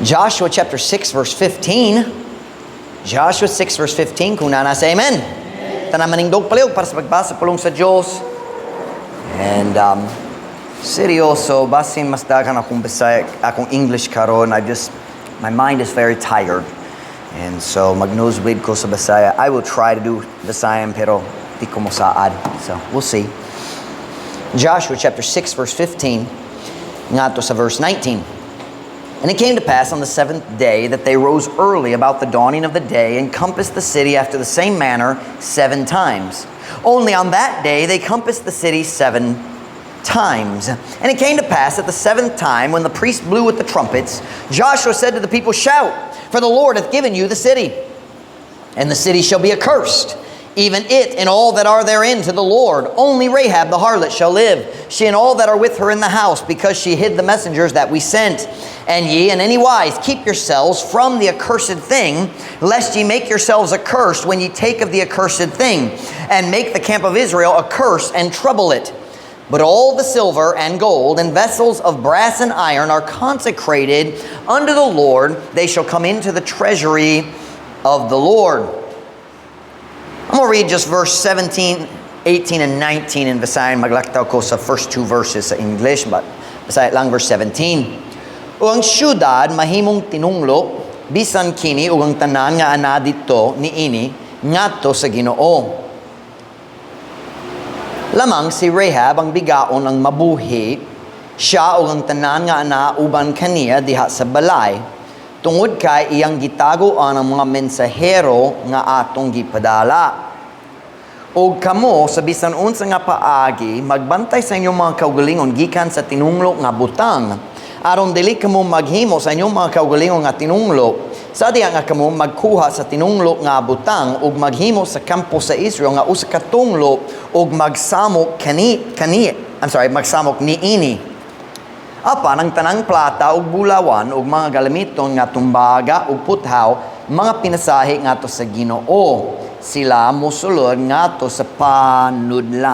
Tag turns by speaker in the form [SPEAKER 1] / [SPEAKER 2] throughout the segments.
[SPEAKER 1] Joshua chapter 6 verse 15. Joshua 6 verse 15. Kung nana sa amen. Tanamaning dog paliw para sa pagbasa pulong sa Diyos. And seryoso, basin mas dagan akong Bisaya, akong English karon. My mind is very tired. And so mag-nosebleed ko sa Bisaya. I will try to do Visayan pero di ko mosaad. So we'll see. Joshua chapter 6 verse 15 ngadto sa verse 19. And it came to pass on the seventh day that they rose early about the dawning of the day and compassed the city after the same manner 7 times. Only on that day they compassed the city 7 times. And it came to pass at the 7th time when the priest blew with the trumpets, Joshua said to the people, "Shout, for the Lord hath given you the city. And the city shall be accursed, even it and all that are therein to the Lord. Only Rahab the harlot shall live, she and all that are with her in the house, because she hid the messengers that we sent. And ye in any wise keep yourselves from the accursed thing, lest ye make yourselves accursed when ye take of the accursed thing, and make the camp of Israel accursed and trouble it. But all the silver and gold and vessels of brass and iron are consecrated unto the Lord. They shall come into the treasury of the Lord." I'm going to read just verse 17, 18, and 19 in Visayan. Maglaktaw ko sa first 2 verses sa English, but Bisaya lang verse 17. "O ang syudad mahimong tinunglo, bisan kini ug ang tanan nga ana dito niini ngadto sa Ginoo. Lamang si Rahab ang bigaon ang mabuhi, siya ug ang tanan nga ana uban kaniya diha sa balay, tungod kay iyang gitaguan ang mga mensahero nga atong gipadala. Og kamo sa bisan unsa nga paagi magbantay sa inyong mga kaugalingon gikan sa tinunglo nga butang, aron dili kamo maghimo sa inyong mga kaugalingon nga tinunglo, sa diha nga kamo magkuha sa tinunglo nga butang ug maghimo sa kampo sa Israel nga usa ka tunglo ug magsamok magsamok niini. Apan ang tanang plata ug bulawan ug mga galamiton nga tumbaga ug puthaw mga pinasahi ngadto sa Ginoo. Sila mosulod ngadto sa panudlanan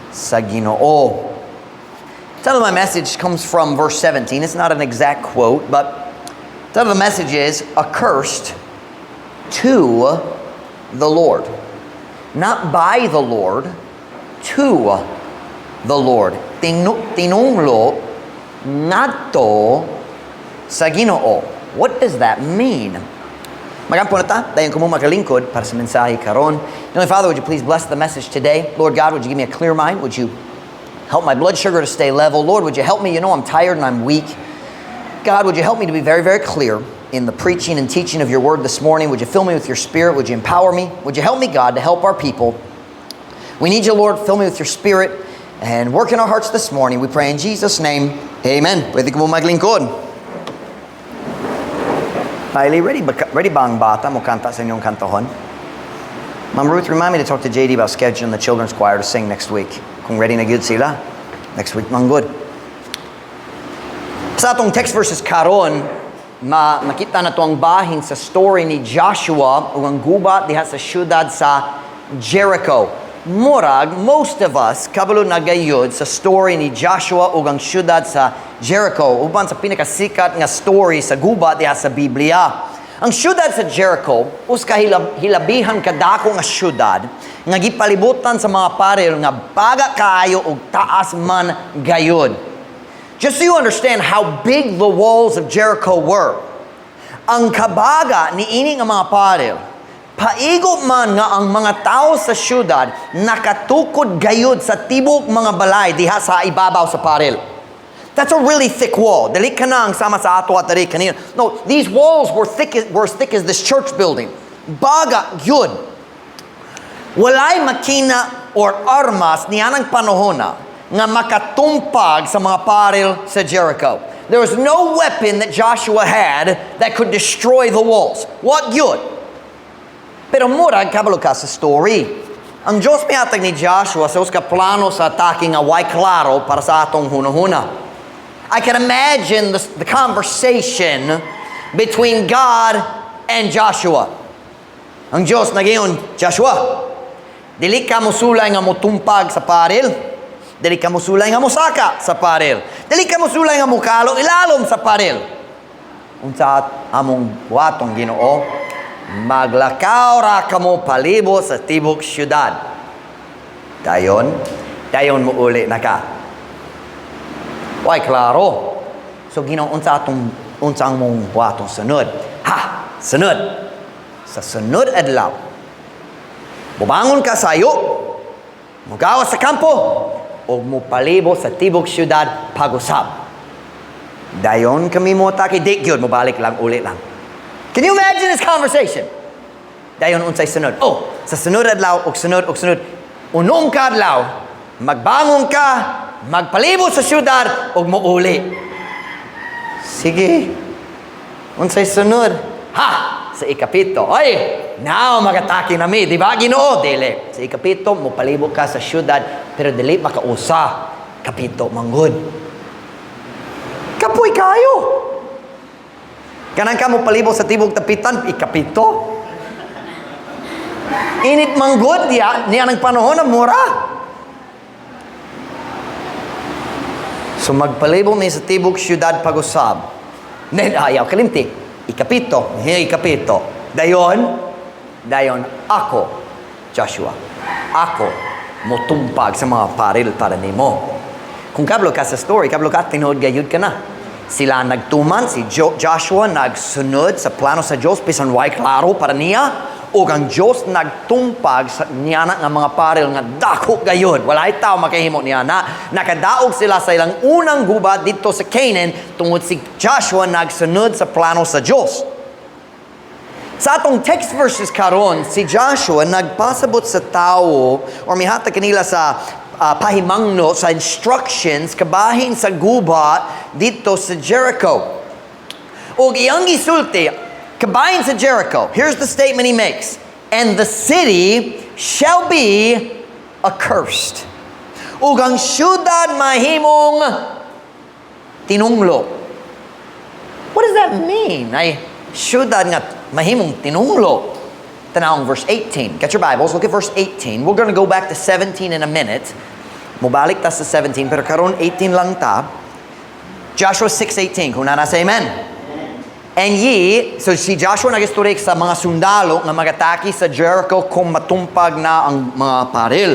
[SPEAKER 1] sa Ginoo." Title of my message comes from verse 17. It's not an exact quote, but the title of the message is "Accursed to the Lord." Not by the Lord, to the Lord. Tinunglo ngadto sa Ginoo. What does that mean? Magampo na ta, dayon ko mo makalingkod para sa mensahe karon. Heavenly Father, would you please bless the message today? Lord God, would you give me a clear mind? Would you help my blood sugar to stay level? Lord, would you help me? You know I'm tired and I'm weak. God, would you help me to be very, very clear in the preaching and teaching of your word this morning? Would you fill me with your spirit? Would you empower me? Would you help me, God, to help our people? We need you, Lord. Fill me with your spirit and work in our hearts this morning. We pray in Jesus' name. Amen. Pwede ko mo maglingkod. Kylie, ready ba ang bata mo kanta sa inyong kantahon? Ma'am Ruth, remind me to talk to JD about scheduling the children's choir to sing next week. Kung ready na gyud sila, next week man good. Sa atong text verses karon, makita na to ang bahin sa story ni Joshua ug ang gubat diha sa syudad sa Jericho. Murag, most of us kabalo na gayud sa story ni Joshua ug ang syudad sa Jericho, uban sa pinakasikat nga story sa gubat diha sa Biblia. Ang syudad sa Jericho, uska hilabihan kadako nga syudad nga gipalibutan sa mga parel nga baga kaayo ug taas man gayud. Just so you understand how big the walls of Jericho were, ang kabaga ni ini nga mga parel, paigo man nga ang mga tao sa syudad nakatukod gayud sa tibok mga balay diha sa ibabaw sa parel. That's a really thick wall. Dili ka na ang sama sa ato at dali kanina. No, these walls were as thick as this church building. Baga yun. Walay makina or armas niyanang panahona nga makatumpag sa mga parel sa Jericho. There was no weapon that Joshua had that could destroy the walls. What yun? Pero murag kabalo ka sa story. Ang Diyos mihatag ni Joshua sa uska plano sa atake nga way klaro para sa atong hunahuna. I can imagine the conversation between God and Joshua. Ang Diyos nagiyon, Joshua, dili ka mosulay nga motumpag sa paril, dili ka mosulay nga mosaka sa paril, dili ka mosulay nga mukalo ilalom sa paril. unsa among buhatong Ginoo, maglakaw ra kamo palibot sa tibok syudad. Dayon mo uli na ka. Why, klaro. So Ginoo, unsa among buhatong sunod? Sunod. Sa sunod adlaw, bubangon ka sayo, mugawas sa kampo, o mupalibo sa tibok syudad pag-usab. Dayon kami mo taki date gyud, mabalik lang uli lang. Can you imagine this conversation? Dayon unsay sunod? Sa sunod adlaw og sunod. Unong kadlaw, magbangon ka, magpalibo sa syudad og muuli. Sige. Unsay sunod? Sa ikapito. Oy, now magatake nami, di ba Ginoo? Dili. Sa ikapito, mupalibo ka sa syudad, pero dili makausa. Kapito manggod. Kapoy kayo. Kanang ka mo palibo sa tibok tapitan, ikapito. Init manggod niya ng panahon na mura. So magpalibo mi sa tibok syudad pag-usab. Ayaw kalimti. Ikapito. Dayon ako, Joshua. Ako motumpag sa mga paril para nimo. Kung kablo ka sa story, kablo ka, tinood gayud ka na. Sila nagtuman, si Joshua nagsunod sa plano sa Diyos, bisan way klaro para niya, o ang Diyos nagtumpag sa niya na nga mga paril nga dako gayud. Walay tao makahimo niya na. Nakadaog sila sa ilang unang gubat dito sa Canaan, tungod si Joshua nagsunod sa plano sa Diyos. Sa atong text verses karon, si Joshua nagpasabot sa tao, or mihatag kanila sa pahimangno sa instructions kabahin sa gubat dito sa Jericho. Og iyang gisulti kabahin sa Jericho. Here's the statement he makes. And the city shall be accursed. Ug ang syudad mahimong tinunglo. What does that mean? Ay syudad nga mahimong tinunglo. Tanawang verse 18. Get your Bibles. Look at verse 18. We're going to go back to 17 in a minute. Mubalik ta sa 17. Pero karon 18 lang ta. Joshua 6:18. Kung nasa amen. And so si Joshua nag-istorik sa mga sundalo nga magataki sa Jericho kung matumpag na ang mga paril.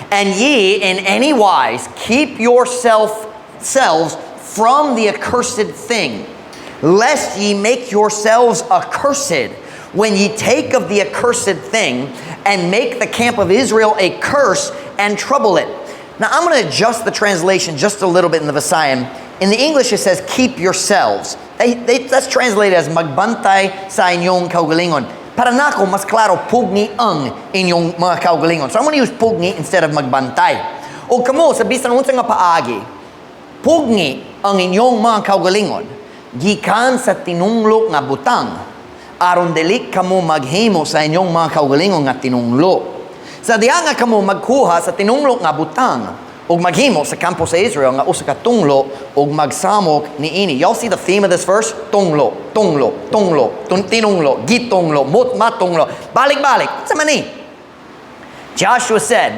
[SPEAKER 1] And ye in any wise keep yourselves from the accursed thing, lest ye make yourselves accursed when ye take of the accursed thing and make the camp of Israel a curse and trouble it. Now I'm going to adjust the translation just a little bit in the Visayan. In the English it says keep yourselves. That's translated as magbantay sa inyong kaugalingon. Para nako mas klaro, pugni ang inyong mga kaugalingon. So I'm going to use pugni instead of magbantay. O kamo sa bisan unsa nga paagi, pugni ang inyong mga kaugalingon gikan sa tinunglo nga butang, aron dili kamo maghimo sa inyong mga kaugalingon nga tinunglo. Sa diha nga kamo magkuha sa tinunglo nga butang ug maghimo sa kampo sa Israel nga usa ka tunglo ug magsamok niini. Y'all see the theme of this verse? Tunglo, tinunglo, gitunglo, matunglo, balik-balik. Sa mani. Joshua said,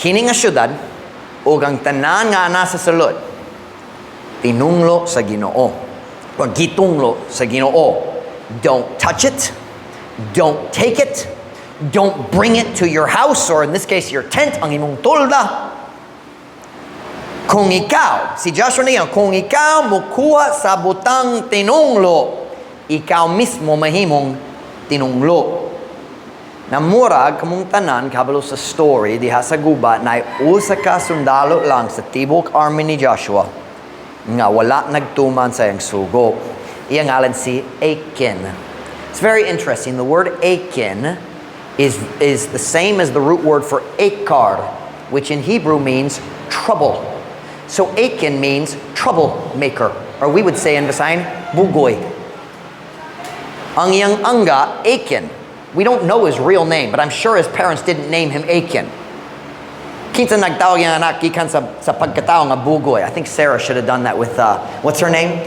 [SPEAKER 1] kini nga syudad ug ang tanan nga nasa sulod tinunglo sa Ginoo o gitunglo sa Ginoo. Don't touch it. Don't take it. Don't bring it to your house, or in this case your tent, ang imong tulda. Kung ikaw, si Joshua na yan, kung ikaw mukuha sa butang tinunglo, ikaw mismo mahimong tinunglo. Namurag kamong tanan kabalo sa story diha sa gubat na usa ka sundalo lang sa tibok army ni Joshua nga wala nagtuman sa iyang sugo. Iyang ngalan si Achan. It's very interesting. The word Achan is the same as the root word for Akar, which in Hebrew means trouble. So Achan means troublemaker, or we would say in Visayan, bugoy. Ang iyang angga, Achan. We don't know his real name, but I'm sure his parents didn't name him Achan. Kinsa nagtawag yung anak gikan sa pagkatao nga bugoy. I think Sarah should have done that with what's her name?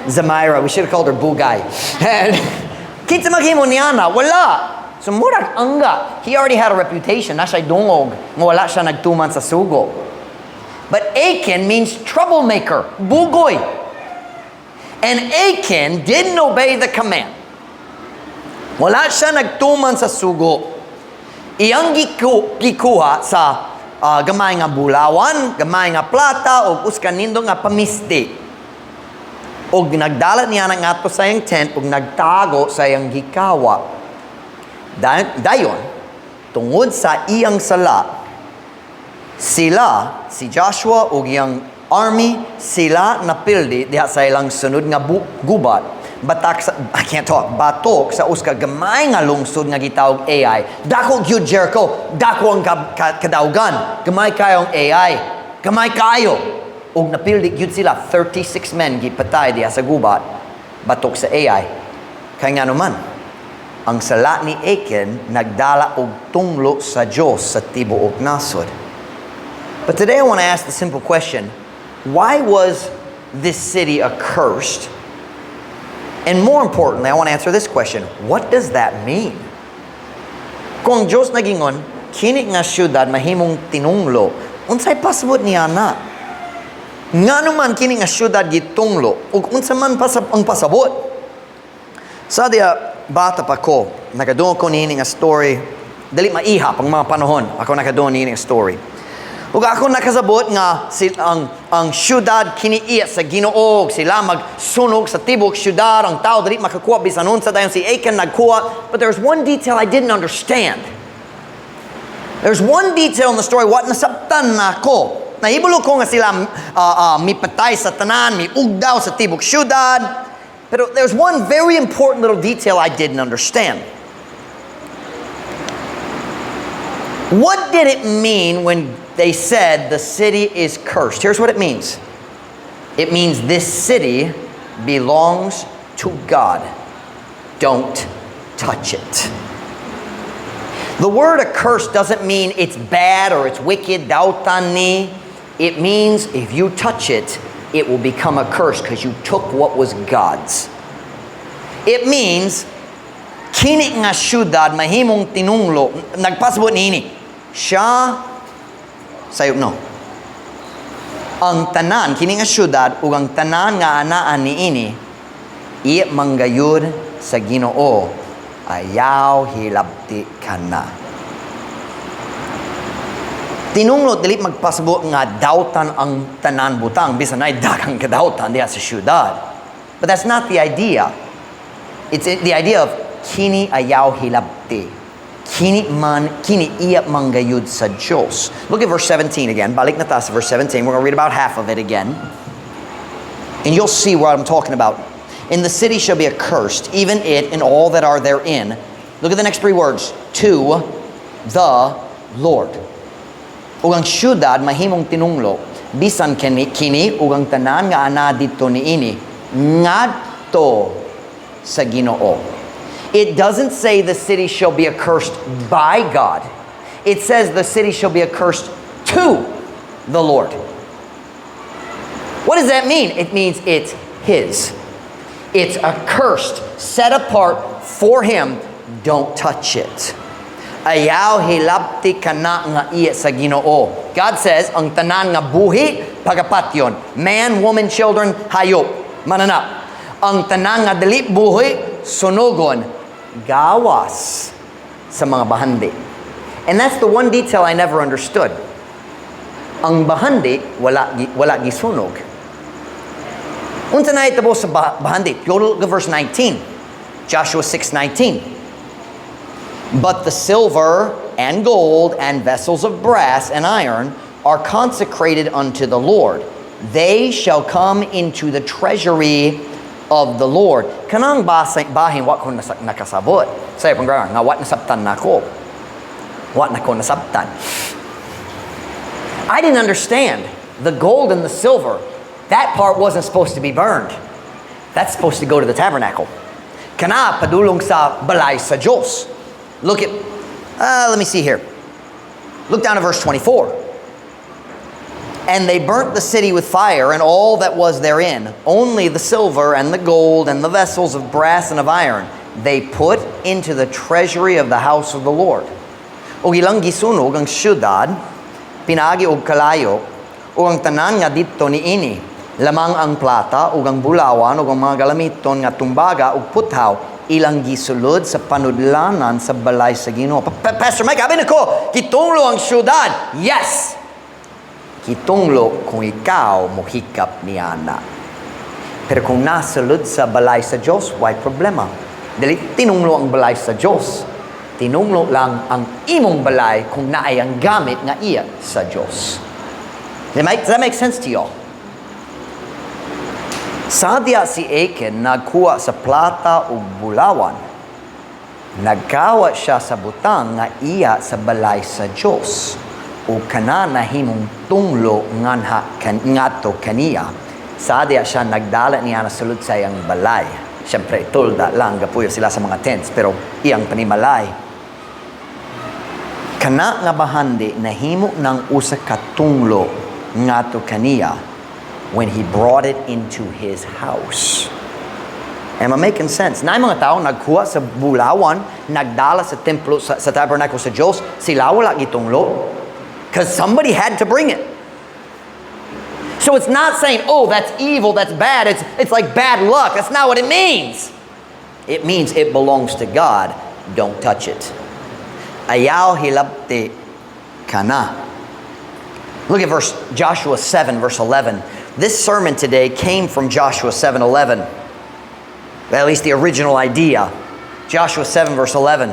[SPEAKER 1] Zamira. We should have called her Bugay. And kinsa maghimo niya na? Wala. So murag angga. He already had a reputation. Na siya'y dungog. Wala siya nagtuman sa sugo. But Achan means troublemaker. Bugoy. And Achan didn't obey the command. Wala siya nagtuman sa sugo. Iyang gikuha sa gamay nga bulawan, gamay nga plata, o uskan nindo nga pamisti. O nagdala niya ng ato sa iyang tent, o nagtago sa iyang gikawa. Dayon, tungod sa iyang sala, sila, si Joshua o iyang army, sila napildi diha sa ilang sunod nga gubat. Batok sa uska gamay nga lungsod nga gitawag AI. Dako gyud Jericho, dako ang kadaugan. Gamay kayong AI. Gamay kayo. Og napildi gyud sila 36 men gipatay diha sa gubat batok sa AI. Kay nga naman, ang sala ni Achan nagdala og tunglo sa Dios sa tibuok nasod. But today I want to ask the simple question, why was this city accursed? And more importantly, I want to answer this question, what does that mean? Kung Diyos nagingon, kini nga syudad mahimong tinunglo, unsay pasabot niya na? Nga naman kini nga syudad gitunglo, ug unsa man ang pasabot? Sa diya, bata pa ko, nakadoon ko niini nga story, dali maihap ang mga panahon, ako nakadoon niini nga story. Ug ako nakasabot nga ang syudad kiniiya sa Ginoo, sila magsunog sa tibok syudad, ang tao dili makakuha bisan unsa dayon si Achan nagkuha. But there's one detail I didn't understand. There's one detail in the story what nasabtan nako. Nahibalo ko nga sila mipatay sa tanan, miugdaw sa tibok syudad. Pero there's one very important little detail I didn't understand. What did it mean when they said the city is cursed? Here's what it means. It means this city belongs to God. Don't touch it. The word accursed doesn't mean it's bad or it's wicked, dautani. It means if you touch it, it will become a curse because you took what was God's. It means kini nga syudad mahimong tinunglo, nagpasabot niini. Siya sayop no. Ang tanan kini nga syudad ug ang tanan nga anaan niini iya manggayud sa Ginoo, ayaw hilabti kana. Tinunglo dili magpasabot nga dawtan ang tanan butang bisan ay daghang kadawtan diha sa syudad. But that's not the idea. It's the idea of kini ayaw hilabti. Kini iya manggayud sa Diyos. Look at verse 17 again. Balik na ta sa verse 17. We're going to read about half of it again. And you'll see what I'm talking about. And the city shall be accursed, even it and all that are therein. Look at the next three words. To the Lord. Ug ang syudad mahimong tinunglo, bisan kini ug ang tanan nga ana dito niini ngadto sa Ginoo. It doesn't say the city shall be accursed by God. It says the city shall be accursed to the Lord. What does that mean? It means it's His. It's accursed, set apart for Him. Don't touch it. Ayaw hilabti kana nga iya sa Ginoo. God says, ang tanan nga buhi, pagapatyon. Man, woman, children, hayop, mananap. Ang tanan nga dili buhi, sunugon, gawas sa mga bahandi. And that's the one detail I never understood. Ang bahandi, wala gisunog. Unsa na itabo sa bahandi? Go to verse 19. Joshua 6:19. But the silver and gold and vessels of brass and iron are consecrated unto the Lord. They shall come into the treasury of the Lord. Kanang bahin wa ko nakasabot. Say pang nga wat nasabtan nako. Wat nako nasabtan. I didn't understand the gold and the silver. That part wasn't supposed to be burned. That's supposed to go to the tabernacle. Kana padulong sa balay sa Diyos. Look at let me see here. Look down at verse 24. And they burnt the city with fire and all that was therein, only the silver and the gold and the vessels of brass and of iron they put into the treasury of the house of the Lord. O ilang gisunog ang syudad, pinagi og kalayo, o ang tanan nga dito niini, Lamang ang plata ug ang bulawan ug ang mga galamiton nga tumbaga ug puthaw ilang gisulod sa panudlanan sa balay sa Ginoo. Pastor Mike, abi nako, kitunglo ang syudad. Yes. Kitunglo kung ikaw mohikap niana. Pero kung nasulod sa balay sa Dios, why problema? Dili tinunglo ang balay sa Dios. Tinunglo lang ang imong balay kung naay ang gamit nga iya sa Dios. Does that make sense to you? Sadya si Achan nagkuha sa plata ug bulawan. Nagkawa siya sa butang nga iya sa balay sa Dios. O kana nahimong tunglo ngadto kaniya. Sadya siya nagdala niya na sulod sa iyang balay. Siyempre, tulda lang gapuyo sila sa mga tents, pero iyang panimalay. Kana nga bahandi nahimo ng usa ka tunglo ngadto kaniya when he brought it into his house. Am I making sense? Na mga tao nagkuha sa bulawan, nagdala sa templo, sa tabernacle sa Diyos, sila wala gitunglo. Because somebody had to bring it. So it's not saying, oh, that's evil, that's bad. It's like bad luck. That's not what it means. It means it belongs to God. Don't touch it. Ayaw hilabti kana. Look at Joshua 7, verse 11. This sermon today came from Joshua 7:11. At least the original idea. Joshua 7, verse 11.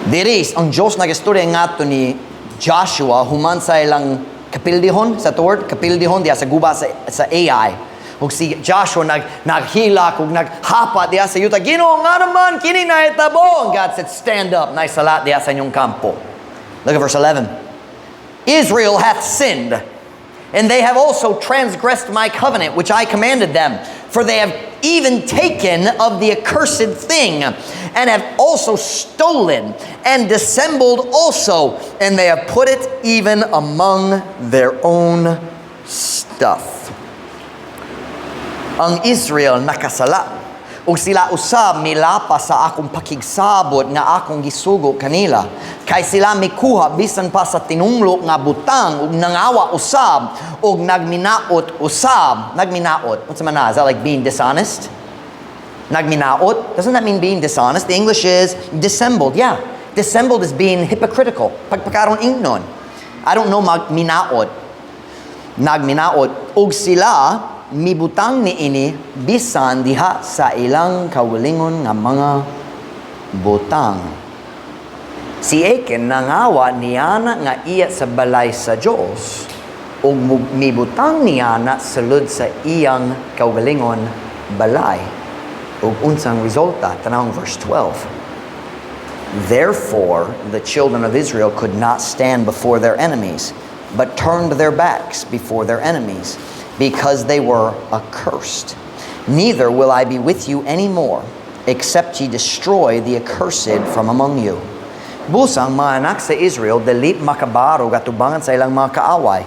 [SPEAKER 1] Diris, ang Diyos nagistorya nga to ni Joshua, human sa ilang kapildihon, sa word, kapildihon, diya sa guba sa AI. Ug si Joshua naghilak ug naghapa diya sa yuta. Ginoo nga naman, kini na itabo. God said, stand up, naisalat diya sa inyong kampo. Look at verse 11. Israel hath sinned, and they have also transgressed my covenant, which I commanded them. For they have even taken of the accursed thing, and have also stolen, and dissembled also, and they have put it even among their own stuff. Ang Israel nakasala, ug sila usab milapa sa akong pakigsabot nga akong gisugo kanila. Kay sila mikuha bisan pa sa tinunglo nga butang ug nangawa usab ug nagminaot usab. Nagminaot. What's man? Is that like being dishonest? Nagminaot? Doesn't that mean being dishonest? The English is dissembled. Yeah. Dissembled is being hypocritical. Pagpakaron ingnon. I don't know magminaot. Nagminaot. Ug sila mibutang ni ini bisan diha sa ilang kawalingon nga mga butang. Si Achan nangawa niyana nga iya sa balay sa Dios ug mibutang niyana sulod sa iyang kaugalingon balay. Ug unsang resulta tanawang verse 12. Therefore the children of Israel could not stand before their enemies, but turned their backs before their enemies, because they were accursed. Neither will I be with you any more, except ye destroy the accursed from among you. Busang mga anak sa Israel, dali makabarog atubangan sa ilang mga kaaway.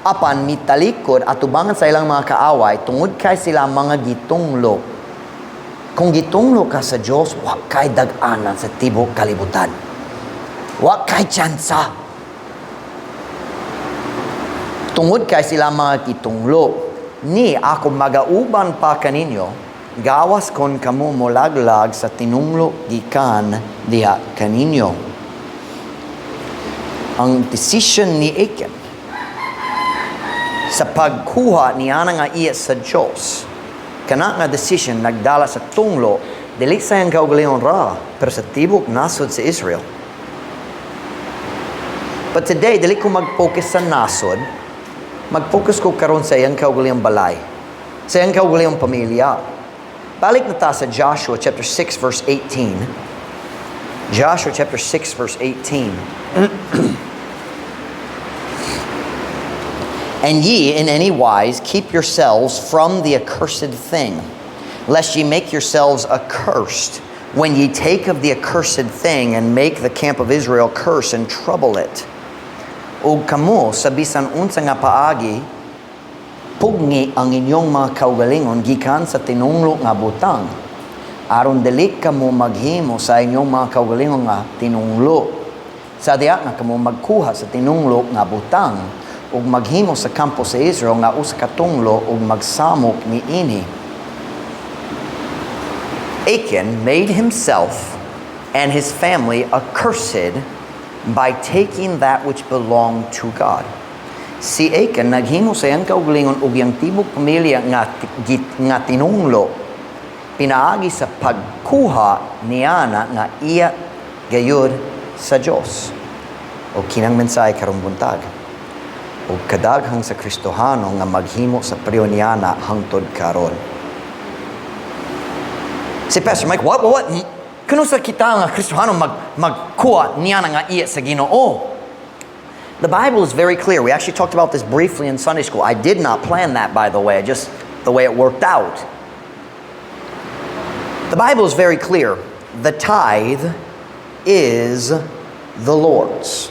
[SPEAKER 1] Apan mitalikod atubangan sa ilang mga kaaway, tungod kay sila mga gitunglo. Kung gitunglo ka sa Diyos, wa kay dag-anan sa tibok kalibutan. Wa kay tsansa. Tungod kay sila mga kitunglo, ni ako magauban pa kaninyo, gawas kon kamo molaglag sa tinunglo gikan diha kaninyo. Ang decision ni Achan sa pagkuha niya nga iya sa Diyos, kana nga decision nagdala sa tunglo, dili sa iyang kaugalingon ra, pero sa tibok nasod sa Israel. But today, dili ko mag-focus sa nasod, mag-focus ko karon sa iyang kaugalingong balay, sa iyang kaugalingong pamilya. Balik na ta sa Joshua chapter 6 verse 18. Joshua chapter 6 verse 18. And ye in any wise keep yourselves from the accursed thing, lest ye make yourselves accursed when ye take of the accursed thing and make the camp of Israel curse and trouble it. O kamo sa bisan unsa nga paagi pugni ang inyong mga kaugalingon gikan sa tinunglo nga butang, aron dili kamo maghimo sa inyong mga kaugalingon nga tinunglo. Sa diha nga kamo magkuha sa tinunglo nga butang, ug maghimo sa kampo sa Israel nga usa ka tunglo ug magsamok niini. Achan made himself and his family accursed by taking that which belonged to God. Si Achan naghimo sa iyang kaugalingon ug iyang tibok pamilya nga tinunglo pinaagi sa pagkuha niana nga iya gayud sa Dios. O kinang mensahe karong buntag. O kadaghang sa Kristohano nga maghimo sa priyo niana hangtod karon. Si Pastor Mike, what? Kano sa kita nga Kristohano magkuha niya nga iya sa Ginoo? The Bible is very clear. We actually talked about this briefly in Sunday school. I did not plan that, by the way, just the way it worked out. The Bible is very clear. The tithe is the Lord's.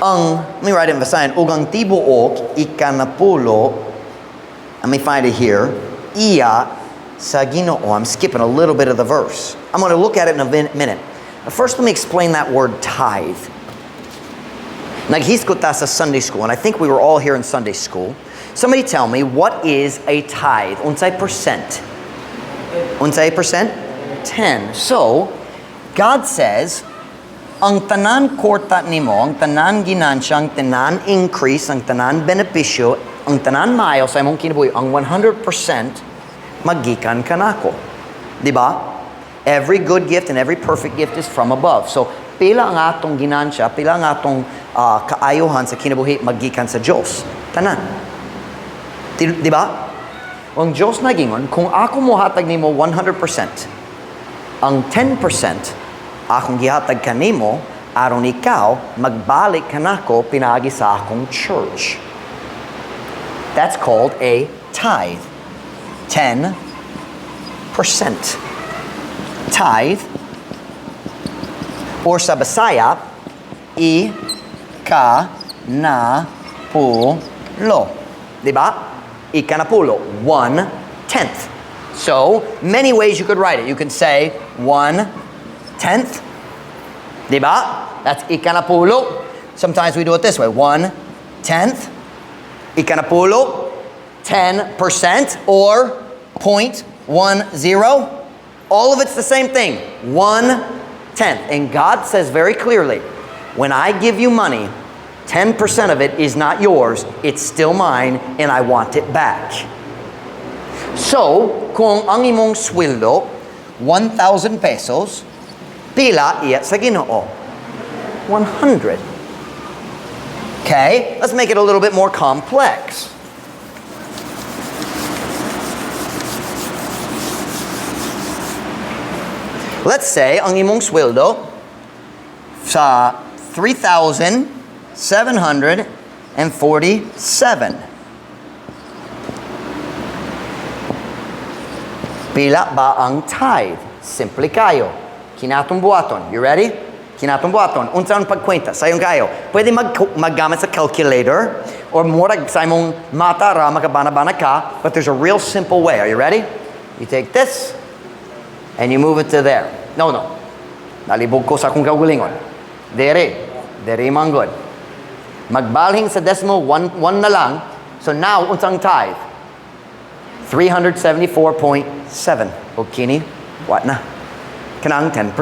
[SPEAKER 1] Let me write it in Visayan. Ugang tibuok ikanapulo. Let me find it here. Iya sa Ginoo. I'm skipping a little bit of the verse. I'm going to look at it in a minute. But first, let me explain that word tithe. Naghiskot ta sa Sunday school, and I think we were all here in Sunday school. Somebody tell me, what is a tithe? Unsay percent? Unsay percent? 10. So, God says, ang tanan korta nimo, ang tanan ginansya, ang tanan increase, ang tanan benepisyo, ang tanan maayo sa imong kinabuhi, ang 100% magikan kanako. Diba? Every good gift and every perfect gift is from above. So, pila ang atong ginansya, pila ang atong kaayuhan sa kinabuhi magikan sa Diyos. Tanan. Diba? Ang Diyos nagingon, kung ako mo hatag nimo 100%, ang 10% akong gihatag kanimo, aron ikaw magbalik kanako pinaagi sa akong church. That's called a tithe. 10%. Tithe, or sa Bisaya, ikanapulo. Diba? Ikanapulo. 1/10. So, many ways you could write it. You can say 1/10. Diba? That's ikanapulo. Sometimes we do it this way. 1/10. Ikanapulo. 10% or 0.10. All of it's the same thing. 1/10. And God says very clearly, when I give you money, 10% of it is not yours. It's still mine and I want it back. So, kung ang imong sweldo 1,000 pesos, pila iya sa Ginoo? 100. Okay? Let's make it a little bit more complex. Let's say, ang imong sweldo sa 3,747. Pila ba ang tithe? Simple kayo. Kinatong buhaton. You ready? Kinatong buhaton. Unsa ang pagkwenta? Sayong kayo. Pwede maggamit sa calculator or murag sa imong mata ra makabana-bana ka, but there's a real simple way. Are you ready? You take this and you move it to there. No. Nalibog ko sa akong kaugalingon. Dere manggod. Magbalhing sa decimal, 1 na lang. So now, unsang tithe? 374.7. O kini, what na? Kanang 10%.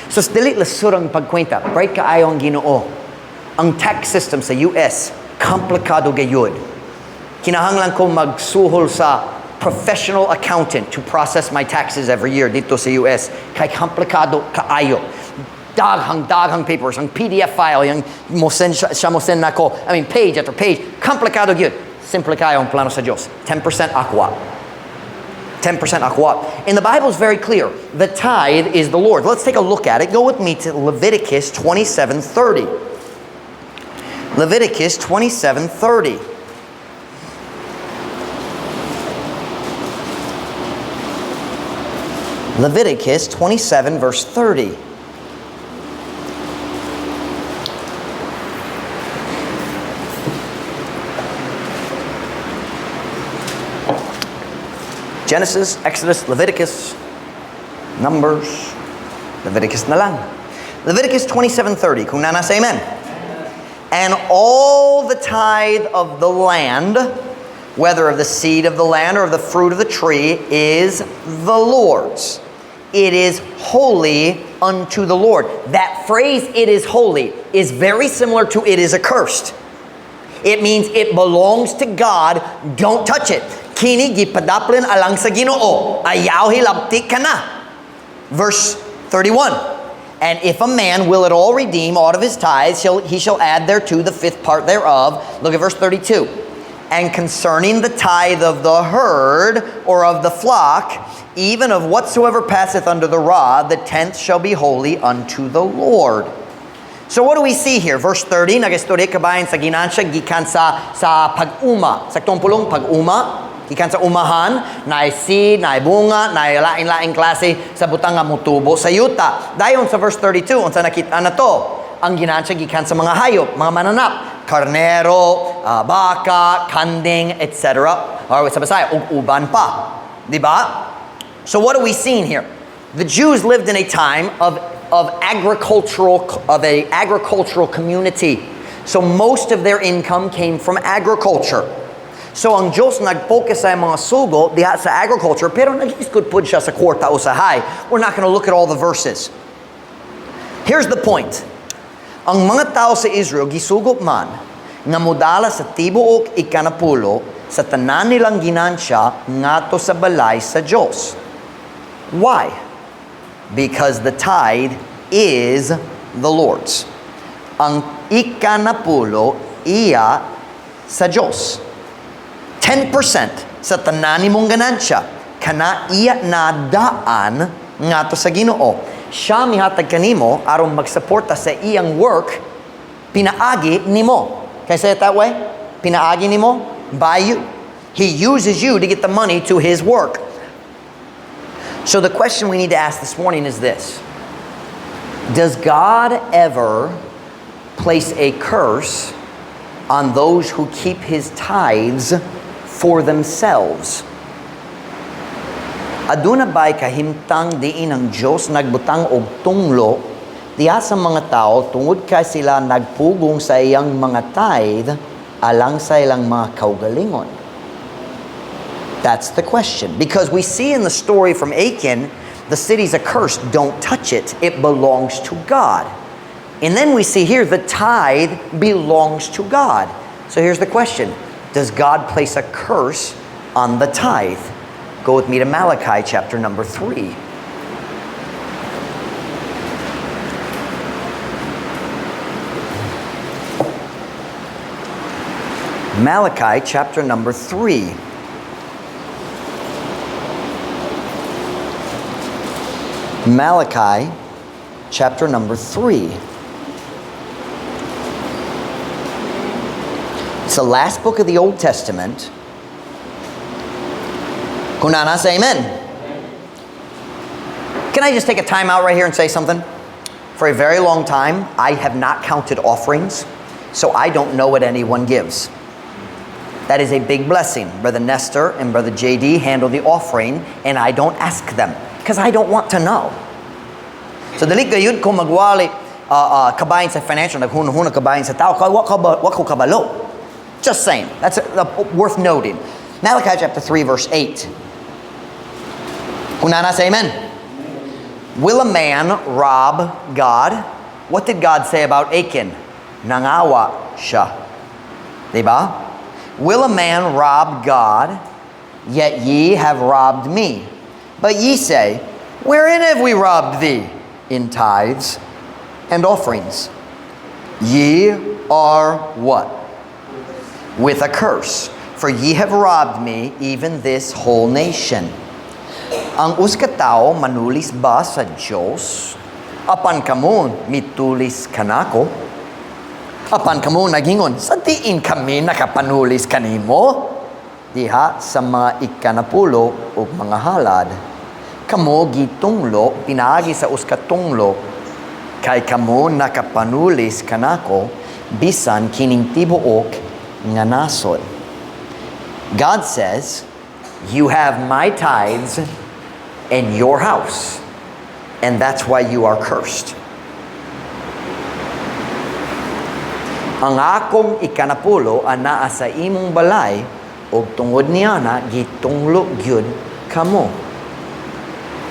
[SPEAKER 1] So, dili lasurang pagkwenta. Break kaayo ang Ginoo. Ang tax system sa US, komplikado gayud. Kinahanglan ko magsuhol sa professional accountant to process my taxes every year dito sa US. Kay komplikado kaayo. Daghang papers, ang PDF file, yung siya mo send nako. I mean, page after page. Komplikado gyud. Simple kayo ang plano sa Diyos. 10% akwa. 10% akwa. And the Bible is very clear. The tithe is the Lord. Let's take a look at it. Go with me to Leviticus 27:30. Leviticus 27:30. Leviticus 27 verse 30. Genesis, Exodus, Leviticus, Numbers, Leviticus na lang. Leviticus 27:30. Kung nana say amen. And all the tithe of the land, whether of the seed of the land or of the fruit of the tree, is the Lord's. It is holy unto the Lord. That phrase, it is holy, is very similar to it is accursed. It means it belongs to God. Don't touch it. Kini gipadaplin alang sa Ginoo. Ayaw hilabtik ka na. Verse 31. And if a man will at all redeem aught of his tithes, he shall add thereto the fifth part thereof. Look at verse 32. And concerning the tithe of the herd or of the flock, even of whatsoever passeth under the rod, the tenth shall be holy unto the Lord. So what do we see here? Verse 30, nagistorya kabayan sa ginansya, gikan sa pag-uma. Sa tumpulong pag-uma. Gikan sa umahan, naay seed, naay bunga, naay laing-laing klase sa butang nga mutubo sa yuta. Dayon sa verse 32, unsa nakita na to? Ang ginansya gikan sa mga hayop, mga mananap, karnero, baka, kanding, etc. Or sa Bisaya, uban pa. Diba? So what are we seeing here? The Jews lived in a time of agricultural community. So most of their income came from agriculture. So ang Diyos nag-focus sa mga sugo diha sa agriculture, pero nag-iskod po siya sa kwarta o sahay. We're not going to look at all the verses. Here's the point. Ang mga tao sa Israel gisugop man nga mudala sa tibuok ikanapulo sa tanan nilang ginansya ngadto sa balay sa Diyos. Why? Because the tithe is the Lord's. Ang ikanapulo iya sa Diyos. 10% sa tanan nimong ganansya kana iya na daan ngadto sa Ginoo. Siya mihatag kanimo aron magsuporta sa iyang work pinaagi nimo. Can I say it that way? Pinaagi nimo by you. He uses you to get the money to his work. So the question we need to ask this morning is this. Does God ever place a curse on those who keep his tithes for themselves? Aduna ba'y kahimtang diin ang Diyos nagbutang og tunglo diha sa mga tao tungod kay sila nagpugong sa iyang mga tithe alang sa ilang mga kaugalingon? That's the question. Because we see in the story from Achan, the city's accursed. Don't touch it. It belongs to God. And then we see here the tithe belongs to God. So here's the question. Does God place a curse on the tithe? Go with me to Malachi chapter number 3. Malachi chapter number 3. Malachi chapter number 3. It's the last book of the Old Testament. Kunana, say amen. Can I just take a time out right here and say something? For a very long time, I have not counted offerings, so I don't know what anyone gives. That is a big blessing. Brother Nestor and Brother JD handle the offering, and I don't ask them, because I don't want to know. So dali gayud ko magwali kabayan sa financial, naghunahuna kabayan sa tao, wa ko kabalo. Just saying. That's worth noting. Malachi chapter 3 verse 8. Kunana, say amen. Will a man rob God? What did God say about Achan? Nangawa siya. Diba? Will a man rob God? Yet ye have robbed me. But ye say, wherein have we robbed thee? In tithes and offerings. Ye are what? With a curse. For ye have robbed me, even this whole nation. Ang uskatao manulis ba sa Diyos? Apan kamo mitulis kanako? Apan kamo nagingon, sa diin kami nakapanulis kanimo? Diha sa mga ikanapulo o mga halad. Kamo gitunglo, pinaagi sa uskatunglo, kay kamo nakapanulis kanako, bisan kining tibuok nga nasod. God says, you have my tithes in your house, and that's why you are cursed. Ang akong ikanapulo anaa sa imong balay ug tungod niya na gitunglo gyud kamo.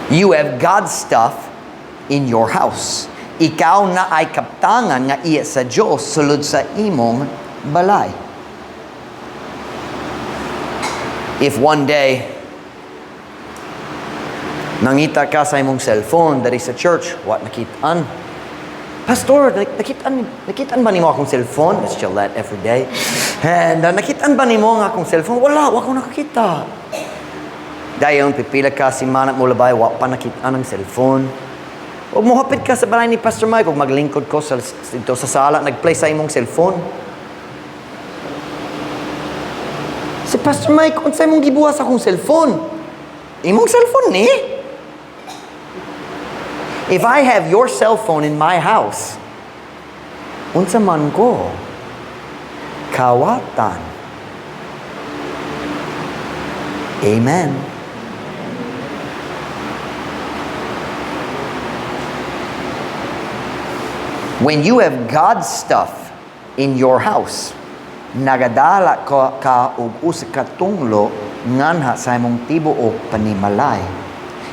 [SPEAKER 1] You have God's stuff in your house. Ikaw na ay kaptangan nga iya sa Dios sulod sa imong balay. If one day nangita ka sa imong cellphone dari sa church, what nakitaan? Pastor, nakitaan ba nimo akong cellphone? It's Gillette every day. And nakitaan ba nimo nga akong cellphone? Wala ko nakakita. Dayon pipila ka si manat mo labay, wa pa nakitaan ang cellphone. Huwag mo hapit ka sa balay ni Pastor Mike, huwag maglingkod ko dito sa sala, nag-play sa imong cellphone. Si Pastor Mike, kung sa'yo mong gibuhas akong cellphone, imong cellphone ni? If I have your cell phone in my house, unsa man ko, kawatan. Amen. When you have God's stuff in your house, nagadala ka og usa ka tunglo nganha sa imong tibuok panimalay.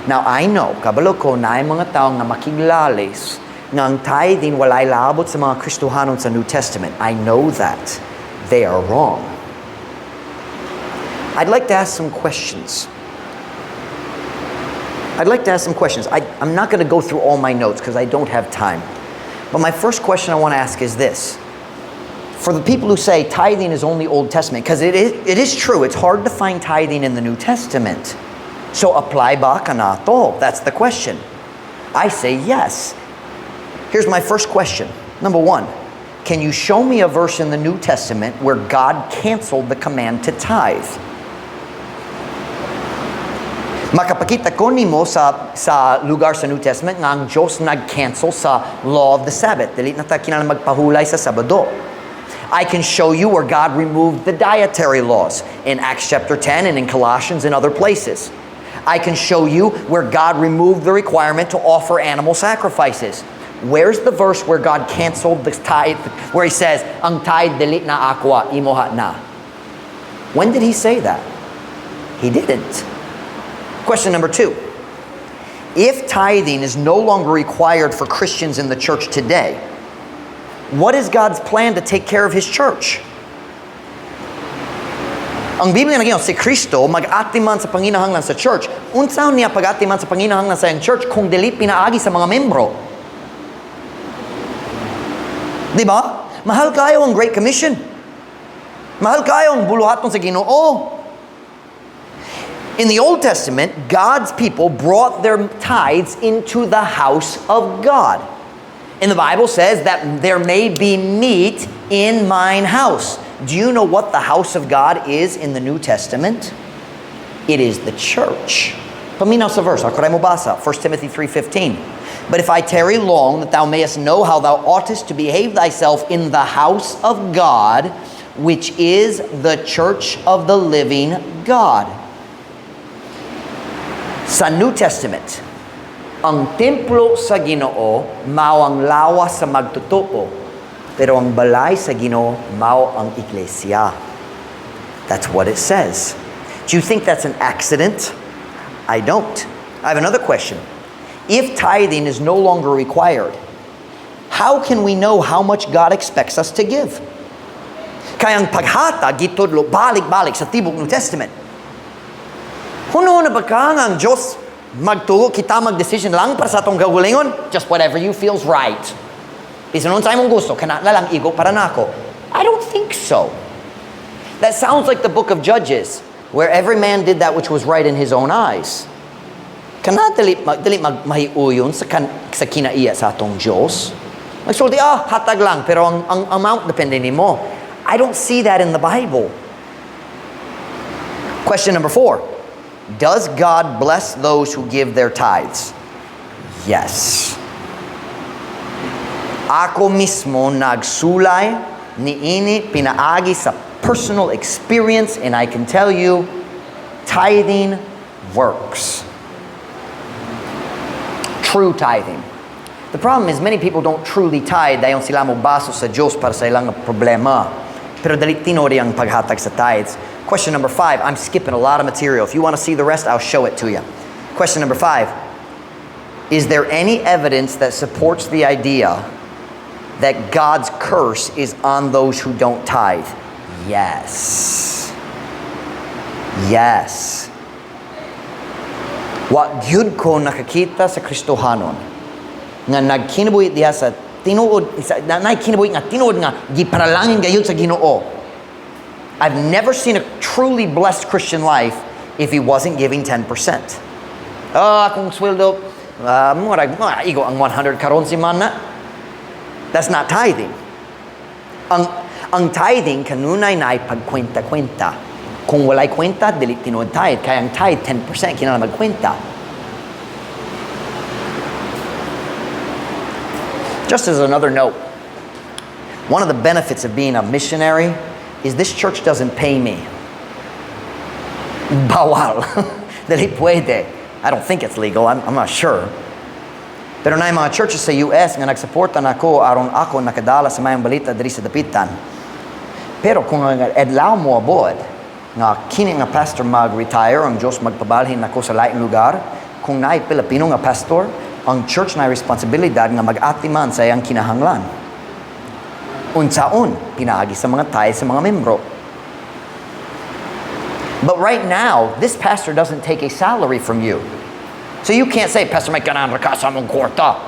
[SPEAKER 1] Now I know, kabalo ko na ay mga tao nga makiglalis nga ang tithing walay labot sa mga Kristohanon sa New Testament. I know that. They are wrong. I'd like to ask some questions. I'm not going to go through all my notes because I don't have time. But my first question I want to ask is this. For the people who say tithing is only Old Testament, because it is true, it's hard to find tithing in the New Testament. So apply ba kanato? That's the question. I say yes. Here's my first question. Number 1, can you show me a verse in the New Testament where God canceled the command to tithe? Makapakita ko nimo sa lugar sa New Testament nga ang Diyos nag-cancel sa law of the Sabbath. Dili na ta kinahanglan magpahulay sa Sabado. I can show you where God removed the dietary laws in Acts chapter 10 and in Colossians and other places. I can show you where God removed the requirement to offer animal sacrifices. Where's the verse where God canceled the tithe, where he says, ang tithe dili na akwa, imoha na? When did he say that? He didn't. Question number 2. If tithing is no longer required for Christians in the church today, what is God's plan to take care of His church? Ang Biblia na si Kristo mag-atiman sa panginahanglan sa church. Unsaon niya pag-atiman sa panginahanglan sa iyang church kung dili pinaagi sa mga membro? Di ba? Mahal kayo ang Great Commission. Mahal kayo ang buluhaton sa Ginoo. In the Old Testament, God's people brought their tithes into the house of God. And the Bible says that there may be meat in mine house. Do you know what the house of God is in the New Testament? It is the church. Paminaw sa verse. Ako rin mo basa. 1 Timothy 3:15. But if I tarry long, that thou mayest know how thou oughtest to behave thyself in the house of God, which is the church of the living God. Sa New Testament, ang templo sa Ginoo mao ang lawas sa magtutuo, pero ang balay sa Ginoo mao ang iglesia. That's what it says. Do you think that's an accident? I don't. I have another question. If tithing is no longer required, how can we know how much God expects us to give? Kaya ang paghata gitudlo balik-balik sa tibok New Testament. Huno na ba ka nga ang Diyos magtuo kita mag-decision lang para sa atong gagulingon? Just whatever you feels right. Bisan nun sa imong gusto, kana na lang igo para nako. I don't think so. That sounds like the book of Judges, where every man did that which was right in his own eyes. Kana dili mahiuyon sa kinaiya sa atong Diyos. Magsulti, hatag lang, pero ang amount depende nimo. I don't see that in the Bible. Question number 4. Does God bless those who give their tithes? Yes. Ako mismo nagsulay niini pinaagi sa personal experience, and I can tell you, tithing works. True tithing. The problem is many people don't truly tithe dayon sila mo baso sa Diyos para sa ilang problema. Pero dali tinori ang paghatag sa tithes. Question number 5. I'm skipping a lot of material. If you want to see the rest, I'll show it to you. Question number 5. Is there any evidence that supports the idea that God's curse is on those who don't tithe? Yes. Yes. Wa gyud ko nakakita sa Kristohanon nga nagkinabuhi diha sa tinuod kinabuhi nga tinuod nga giparalangin gayud sa Ginoo. I've never seen a truly blessed Christian life if he wasn't giving 10%. Akong sweldo igo ang 100 karon si mana. That's not tithing. Ang tithing kanunay na ay pagkwenta-kwenta. Kung walay kwenta, dili tinuod tithe. Kaya ang tithe 10% kinala magkwenta. Just as another note, one of the benefits of being a missionary is this church doesn't pay me. Bawal. Dali pwede. I don't think it's legal. I'm not sure. Pero na yung mga churches sa US nga nagsuporta na ako aron ako nakadala sa mayang balita diri sa dapitan. Pero kung adlaw mo abot, nga kini nga pastor mag-retire, ang Diyos magpabalhin ako sa laing lugar, kung naay Pilipino nga pastor, ang church na responsibilidad nga mag-atiman sa iyang kinahanglan. Unsaon, pinaagi sa mga tithe sa mga membro. But right now, this pastor doesn't take a salary from you. So you can't say, Pastor Mike, ganaan ka sa mong kwarta.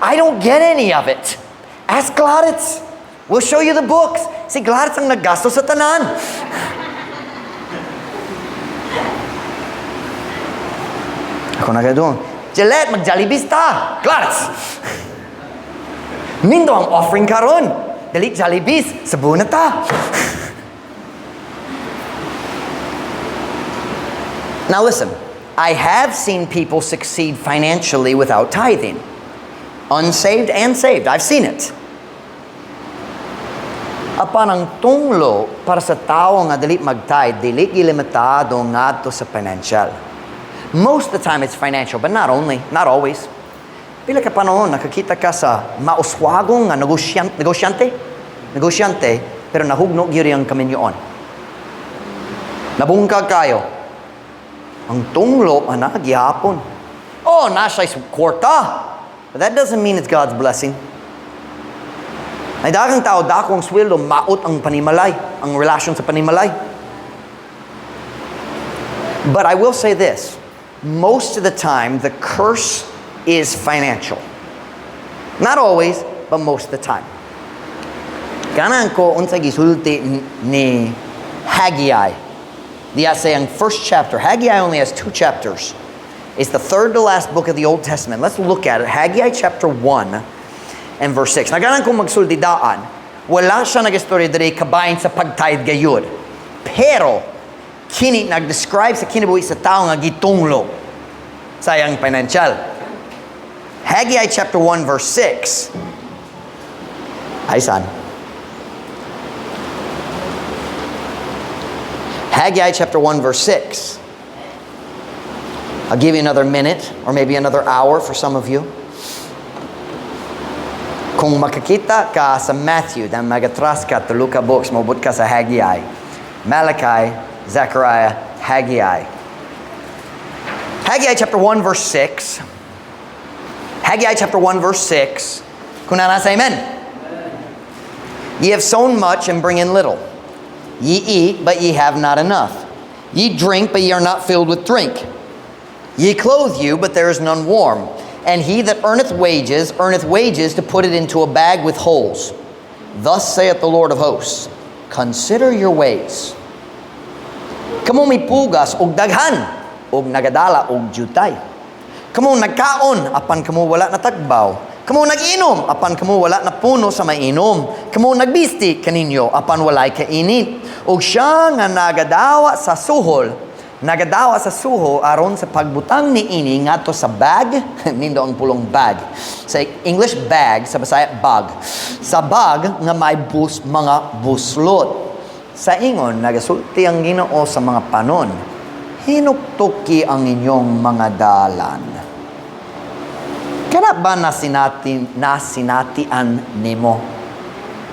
[SPEAKER 1] I don't get any of it. Ask Gladys. We'll show you the books. Si Gladys ang naggasto sa tanan. Ako na doon. Gillette, mag-Jollibee ta. Gladys. Mindo ang offering karon. Dali Jollibee, sabuna ta. Now listen, I have seen people succeed financially without tithing. Unsaved and saved. I've seen it. Apan ang tunglo para sa tao nga dili mag-tithe, dili limitado ngadto sa financial. Most of the time it's financial, but not always. Pila ka panahon nakakita ka sa mauswagong nga negosyante, pero nahugno gyud ang kaminyoon. Nabungkag kayo. Ang tunglo ana gihapon. Oh, nasa kwarta. But that doesn't mean it's God's blessing. Ay daghang tao dakong sweldo maot ang panimalay, ang relasyon sa panimalay. But I will say this, most of the time the curse is financial. Not always, but most of the time. Kanang ko unsa gisulti ni Haggai. Diya say ang first chapter. Haggai only has 2 chapters. It's the third to last book of the Old Testament. Let's look at it. Haggai chapter 1 and verse 6. Naganan kong magsuldidaan, wala siya nag-istorya diri kabahin sa pagtithe gayud. Pero, kini nag-describe sa kinabuhi sa tao nga gitunglo sa iyang financial. Haggai chapter 1 verse 6. Ay, son. Haggai chapter 1 verse 6. I'll give you another minute or maybe another hour for some of you. Kung makakita ka sa Matthew, dan magatras ka to Luca books, mabut ka sa Haggai, Malachi, Zechariah, Haggai. Haggai chapter 1 verse 6. Haggai chapter 1 verse 6. Kung nasa amen. Ye have sown much and bring in little. Ye eat, but ye have not enough. Ye drink, but ye are not filled with drink. Ye clothe you, but there is none warm. And he that earneth wages to put it into a bag with holes. Thus saith the Lord of hosts, consider your ways. Kamo mipugas og daghan, og nagadala og jutay. Kamo nagkaon, apan kamo wala na tagbaw. Kamo nag-inom, apan kamo wala na puno sa mainom. Kamo nagbisti kaninyo, apan walay kainit. Og siya nga nagadawa sa suho aron sa pagbutang ni ini ngadto sa bag, nindo ang pulong bag. Sa English bag, sa Bisaya bag. Sa bag nga may mga buslot. Sa ingon nagasulti ang Ginoo sa mga panon. Hinuktuki ang inyong mga dalan. Kana ba nasinatian nimo?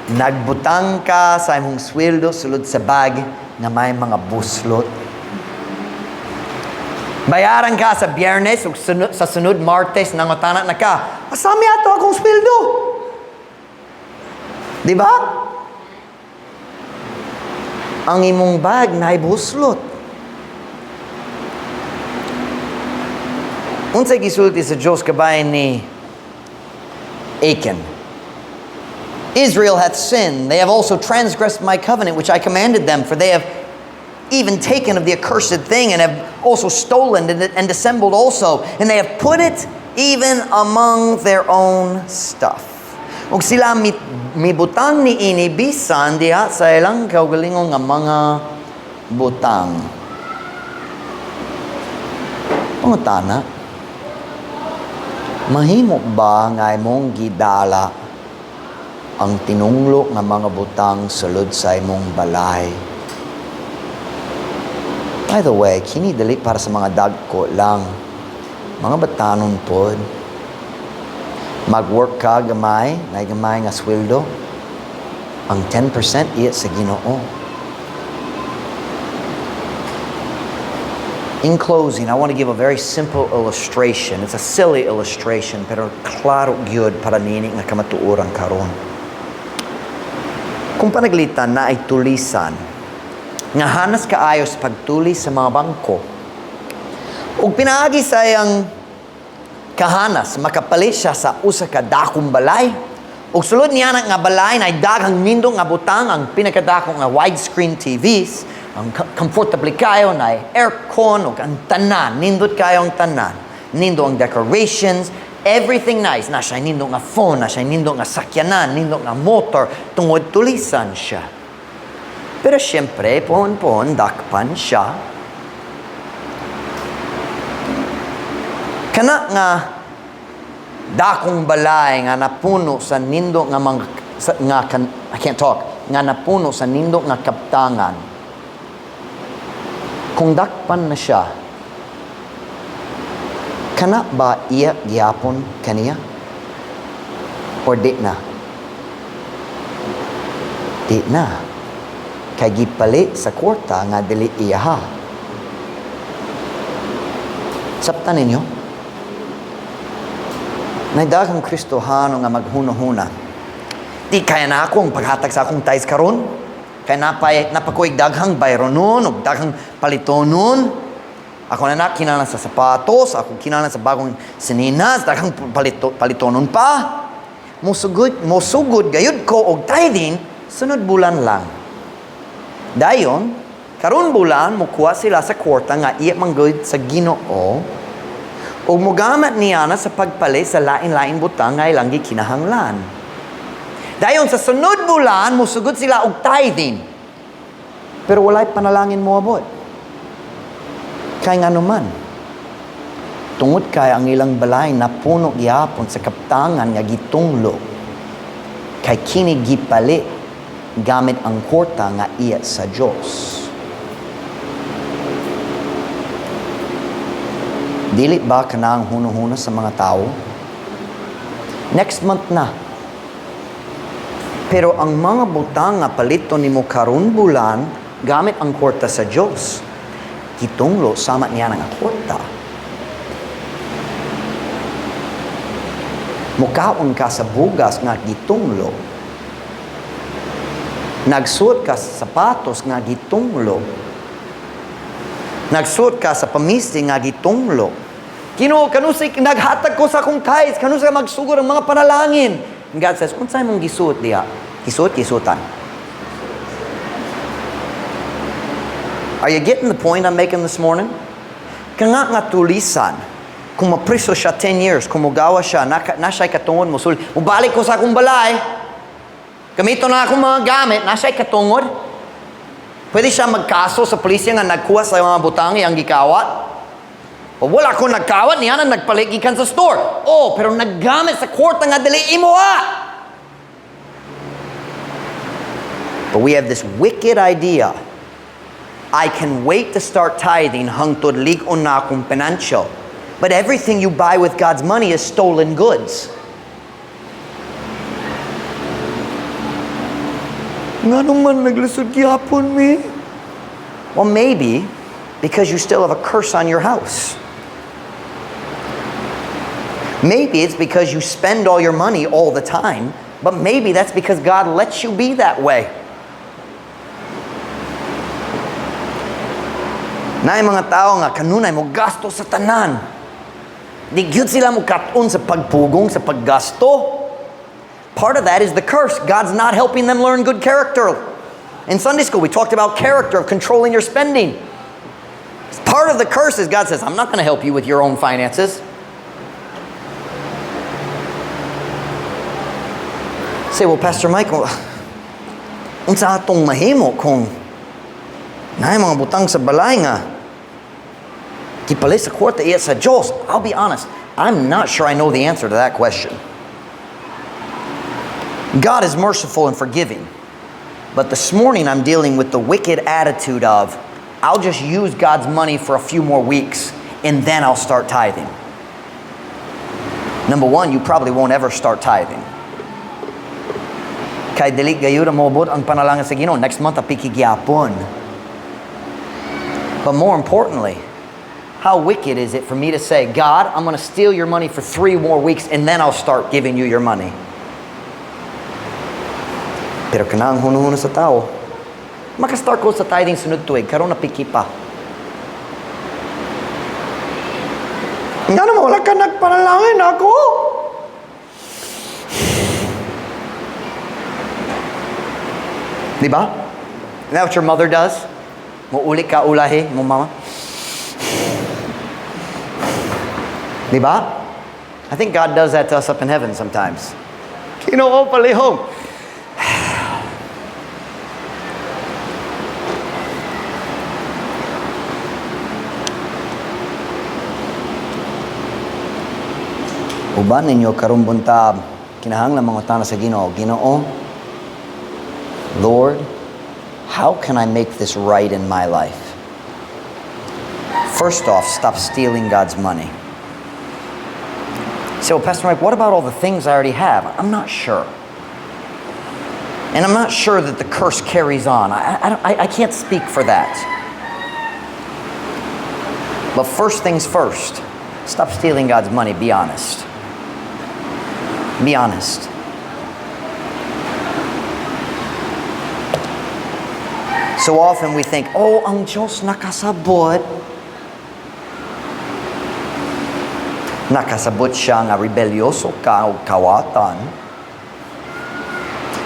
[SPEAKER 1] Nagbutang ka sa imong sweldo sulod sa bag nga may mga buslot. Bayaran ka sa Biyernes ug sa sunod Martes nangutana na ka, asami ato akong sweldo. Di ba? Ang imong bag na buslot. Unsay gisulti sa Dios kabayan ni Achan. Israel hath sinned. They have also transgressed my covenant, which I commanded them, for they have even taken of the accursed thing, and have also stolen and dissembled also, and they have put it even among their own stuff. Ug sila mibutang ni ini bisan diha sa ilang kaugalingong nga mga butang. Pangutana, mahimo ba nga imong gidala ang tinunglo nga mga butang sulod sa imong balay? By the way, kini dili para sa mga dagko lang. Mga batanon pod. Mag-work ka gamay, na gamay nga sweldo. Ang 10% iya sa Ginoo. In closing, I want to give a very simple illustration. It's a silly illustration, pero klaro gyud para nini nga kamatuoran karon. Kung panaglitan na ay tulisan, nga hanas kaayos pagtulis sa mga bangko, ug pinaagi sa iyang kahanas, makapalit siya sa usa ka dakong balay, ug sulod niya nga balay na daghang nindo nga butang, ang pinakadako nga widescreen TVs, ang comfortably kayo na aircon, ug ang tanan, nindot kayo ang tanan, nindo ang decorations, everything nice. Na siya nindo nga phone, na siya nindo nga sakyanan, nindo nga motor, tungod tulisan siya. Pero siyempre, pohon-pohon, dakpan siya. Kana nga dakong balay nga napuno sa nindo nga I can't talk, nga napuno sa nindo nga kaptangan. Kung dakpan na siya, kana ba iya gihapon kaniya? Or di na? Di na. Kay gipali sa kwarta nga dili iya ha. Saptan ninyo? Naidaghang Kristohano nga maghuno-huna. Di kaya na akong paghatag sa akong tais karon. Kaya napakuig daghang bayro nun, o daghang palito nun. Ako na kinahanglan sa sapatos, ako kinahanglan sa bagong sininas, daghang palito nun pa. Musugod gayud ko og tithing sunod bulan lang. Dayon, karon bulan mukuha sila sa kwarta nga iya manggod sa Ginoo ug mogamat niya na sa pagpali sa lain-lain butang nga ilang gikinahanglan. Dayon sa sunod bulan musugod sila og tithing. Pero walay panalangin moabot. Kay nga naman, tungod kay ang ilang balay napuno gihapon sa kaptangan nga gitunglo, kay kini gipali gamit ang kwarta nga iya sa Dios. Dili ba kana ang huno-huno sa mga tao? Next month na. Pero ang mga butang nga palito nimo karon bulan gamit ang kwarta sa Dios, gitunglo sama niya nga kwarta. Mukaon ka sa bugas nga gitunglo. Nagsuot ka sa sapatos nga gitunglo. Nagsuot ka sa pamisti nga gitunglo. Kanusay naghatag ko sa akong tithes, kanusay magsugod ang mga panalangin. And God says, unsay mong gisuot diha? Gisuot-gisuotan. Are you getting the point I'm making this morning? Kanga nga tulisan, kung mapriso siya 10 years, kung mugawa siya, na siya'y katungod mo, mubalik ko sa akong balay, gamito na akong mga gamit, na siya'y katungod, pwede siya magkaso sa pulisya nga nagkuha sa mga butang iyang gikawat. O wala ko nagkawat, niya na nagpaligikan sa store. Oh, pero naggamit sa kwarta nga dili imo ha. But we have this wicked idea. I can wait to start tithing hangtod ligon na akong financial. But everything you buy with God's money is stolen goods. Nga naman naglisod gyapon mi. Well, maybe because you still have a curse on your house. Maybe it's because you spend all your money all the time, but maybe that's because God lets you be that way. Na yung mga tao nga kanunay mo gasto sa tanan. Di gyud sila mo katon sa pagpugong, sa paggasto. Part of that is the curse. God's not helping them learn good character. In Sunday school, we talked about character of controlling your spending. Part of the curse is God says, I'm not going to help you with your own finances. Say, well, Pastor Michael, unsa atong mahimo kung naay mga butang sa balay nga kipalit sa kwarta iya sa Diyos? I'll be honest, I'm not sure I know the answer to that question. God is merciful and forgiving. But this morning I'm dealing with the wicked attitude of, I'll just use God's money for a few more weeks and then I'll start tithing. Number one, you probably won't ever start tithing. Kay dili gayud mobot ang panalangin sa Ginoo. Next month apikigyapon. But more importantly, how wicked is it for me to say, God, I'm going to steal your money for 3 more weeks and then I'll start giving you your money. Pero kanang huno-huno sa tao, makastart ko sa tithing sunod tuig, karon na piki pa. Nga naman, wala ka nagpanalangin ako. Diba? Isn't that what your mother does? Muuli ka ulahi, mo mama. Diba? I think God does that to us up in heaven sometimes. Kinoo palihog. Uban ninyo karong bunta kinahanglan mangutana sa Ginoo. Ginoo, Lord, how can I make this right in my life? First off, stop stealing God's money. So, Pastor Mike, what about all the things I already have? I'm not sure. And I'm not sure that the curse carries on. I can't speak for that. But first things first, stop stealing God's money. Be honest. Be honest. So often we think, oh, ang Diyos nakasabot. Nakasabot siya nga rebelyoso ka o kawatan.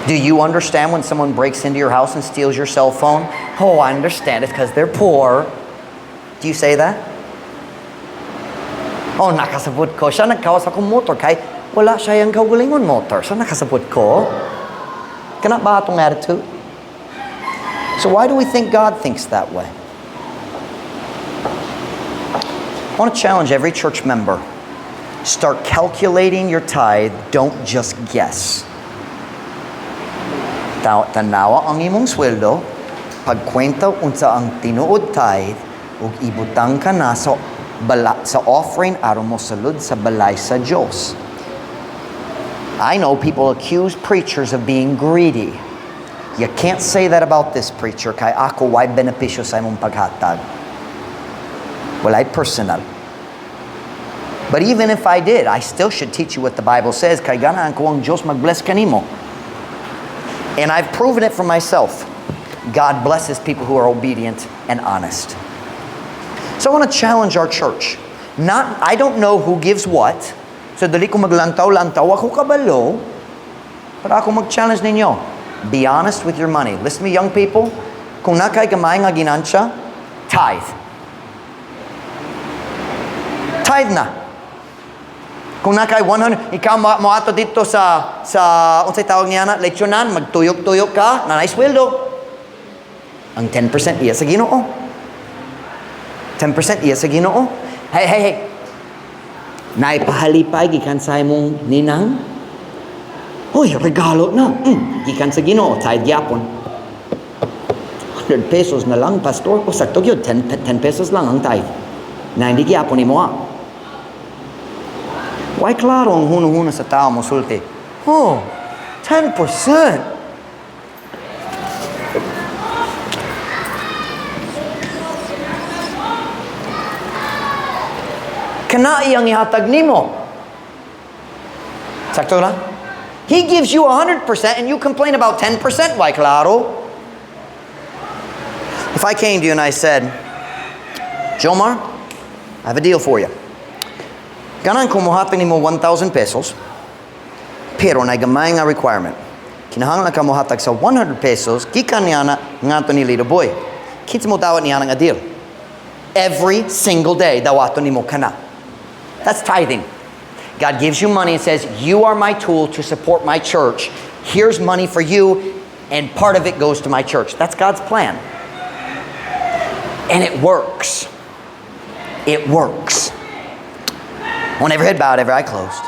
[SPEAKER 1] Do you understand when someone breaks into your house and steals your cell phone? Oh, I understand. It's because they're poor. Do you say that? Oh, nakasabot ko. Siya nagkawas akong motor kay wala siya yung kaugalingon motor. So nakasabot ko. Kana ba atong attitude? So why do we think God thinks that way? I want to challenge every church member. Start calculating your tithe. Don't just guess. Tanawa ang imong sweldo, pagkwenta unsa ang tinuod tithe, ug ibutang ka na sa offering aron mo salud sa balay sa Dios. I know people accuse preachers of being greedy. You can't say that about this preacher kay ako way benepisyo sa imong paghatag. Walay personal. But even if I did, I still should teach you what the Bible says kay ganahan ko ang Dios mag-bless kanimo. And I've proven it for myself. God blesses people who are obedient and honest. So I want to challenge our church. I don't know who gives what. So dali ko maglantaw-lantaw ako kabalo. Pero ako mag-challenge ninyo. Be honest with your money. Listen to me, young people. Kung nakay gamay nga ginansya, tithe. Tithe na. Kung nakay 100, ikaw mo ato dito sa unsay tawag niya na, leksyonan, magtuyok-tuyok ka, nanay sweldo. Ang 10% iya sa Ginoo. 10% iya sa Ginoo. Hey. Naipahalipay gikan sa imong ninang. Hoy, regalo na. Gikan sa Ginoo, tithe gyapon. 100 pesos na lang, pastor. O sakto gyud, 10 pesos lang ang tithe. Na hindi gyapon imo. Why klaro ang huna-huna sa tao mo sulti? Oh, 10%. Kana iyang ihatag nimo. Sakto lang? He gives you 100% and you complain about 10%. Why, klaro? If I came to you and I said, Jomar, I have a deal for you. Ganan ko mohatag nimo 1,000 pesos, pero na gamay nga requirement. Kinahanglan ka mohatag sa 100 pesos, gikan niya na ngato ni Little Boy. Kita mo dawat niya nga deal. Every single day, dawato nimo kana. That's tithing. God gives you money and says, you are my tool to support my church. Here's money for you, and part of it goes to my church. That's God's plan. And it works. It works. Every head bowed, every eye closed.